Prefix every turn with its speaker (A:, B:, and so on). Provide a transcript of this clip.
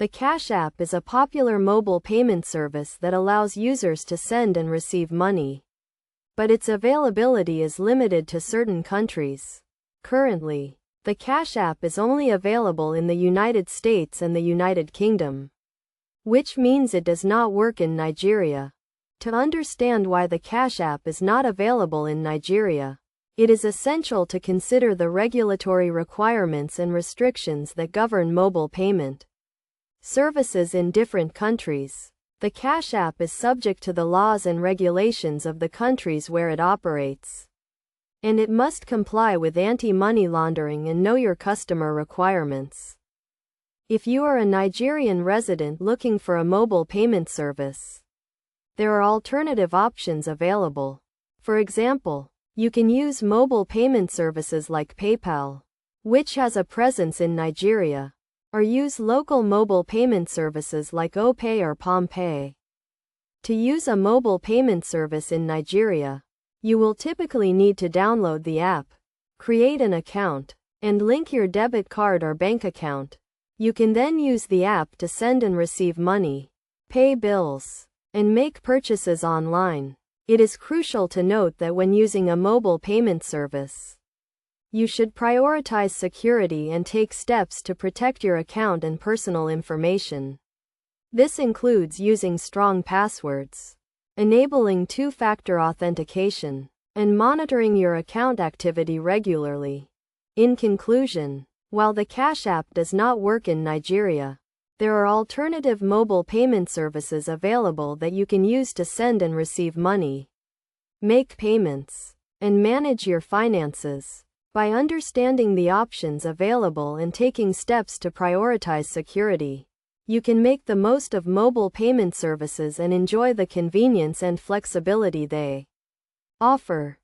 A: The Cash App is a popular mobile payment service that allows users to send and receive money, but its availability is limited to certain countries. Currently, the Cash App is only available in the United States and the United Kingdom, which means it does not work in Nigeria. To understand why the Cash App is not available in Nigeria, it is essential to consider the regulatory requirements and restrictions that govern mobile payment services in different countries. The Cash App is subject to the laws and regulations of the countries where it operates, and it must comply with anti-money laundering and know your customer requirements. If you are a Nigerian resident looking for a mobile payment service, there are alternative options available. For example, you can use mobile payment services like PayPal, which has a presence in Nigeria, or use local mobile payment services like OPay or PalmPay. To use a mobile payment service in Nigeria, you will typically need to download the app, create an account, and link your debit card or bank account. You can then use the app to send and receive money, pay bills, and make purchases online. It is crucial to note that when using a mobile payment service, you should prioritize security and take steps to protect your account and personal information. This includes using strong passwords, enabling two-factor authentication, and monitoring your account activity regularly. In conclusion, while the Cash App does not work in Nigeria, there are alternative mobile payment services available that you can use to send and receive money, make payments, and manage your finances. By understanding the options available and taking steps to prioritize security, you can make the most of mobile payment services and enjoy the convenience and flexibility they offer.